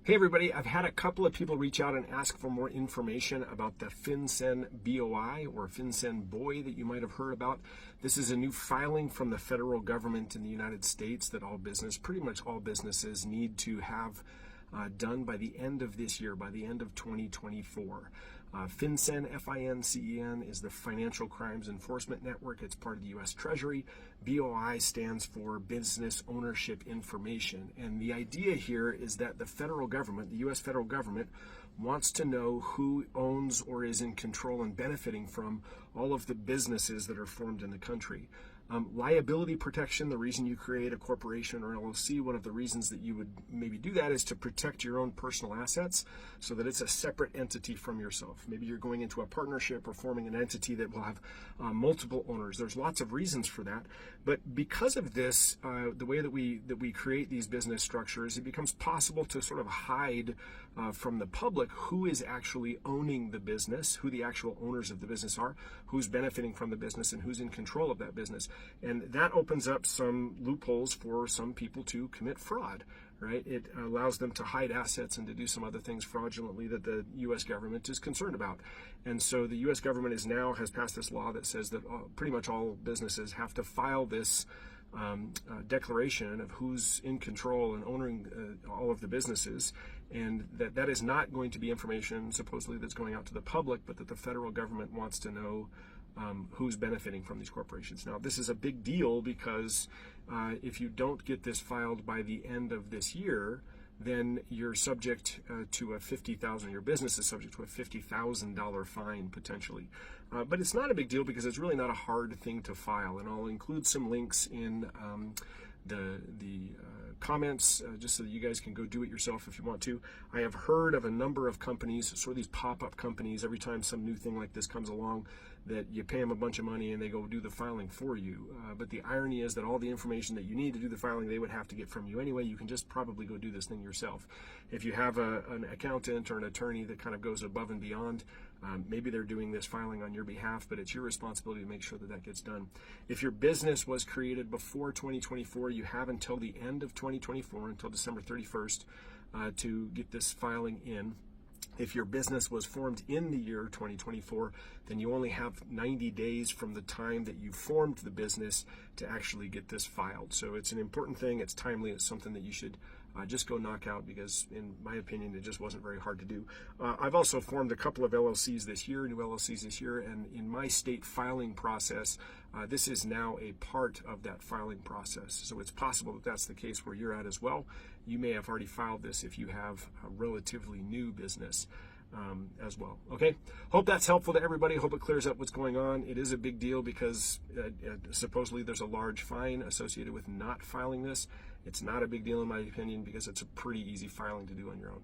Hey everybody, I've had a couple of people reach out and ask for more information about the FINCEN BOI or FINCEN BOI that you might have heard about. This is a new filing from the federal government in the United States that pretty much all businesses need to have done by the end of this year, by the end of 2024. FINCEN, FINCEN, is the Financial Crimes Enforcement Network. It's part of the U.S. Treasury. BOI stands for Business Ownership Information. And the idea here is that the federal government, the U.S. federal government, wants to know who owns or is in control and benefiting from all of the businesses that are formed in the country. Liability protection, the reason you create a corporation or LLC, one of the reasons that you would maybe do that is to protect your own personal assets so that it's a separate entity from yourself. Maybe you're going into a partnership or forming an entity that will have multiple owners. There's lots of reasons for that. But because of this, the way that we create these business structures, it becomes possible to sort of hide from the public who is actually owning the business, who the actual owners of the business are, who's benefiting from the business, and who's in control of that business. And that opens up some loopholes for some people to commit fraud, right? It allows them to hide assets and to do some other things fraudulently that the U.S. government is concerned about. And so the U.S. government has passed this law that says that pretty much all businesses have to file this declaration of who's in control and owning all of the businesses, and that is not going to be information supposedly that's going out to the public, but that the federal government wants to know who's benefiting from these corporations. Now, this is a big deal because if you don't get this filed by the end of this year, then you're subject to your business is subject to a $50,000 fine potentially. But it's not a big deal because it's really not a hard thing to file, and I'll include some links in the comments just so that you guys can go do it yourself if you want to. I have heard of a number of companies, sort of these pop-up companies, every time some new thing like this comes along, that you pay them a bunch of money and they go do the filing for you. But the irony is that all the information that you need to do the filing, they would have to get from you anyway. You can just probably go do this thing yourself. If you have an accountant or an attorney that kind of goes above and beyond, maybe they're doing this filing on your behalf, but it's your responsibility to make sure that that gets done. If your business was created before 2024, you have until the end of 2024, until December 31st, to get this filing in. If your business was formed in the year 2024, then you only have 90 days from the time that you formed the business to actually get this filed. So it's an important thing, it's timely, it's something that you should just go knock out because, in my opinion, it just wasn't very hard to do. I've also formed a couple of LLCs this year, new LLCs this year, and in my state filing process, this is now a part of that filing process. So it's possible that that's the case where you're at as well. You may have already filed this if you have a relatively new business as well. Okay, hope that's helpful to everybody. Hope it clears up what's going on. It is a big deal because supposedly there's a large fine associated with not filing this. It's not a big deal in my opinion because it's a pretty easy filing to do on your own.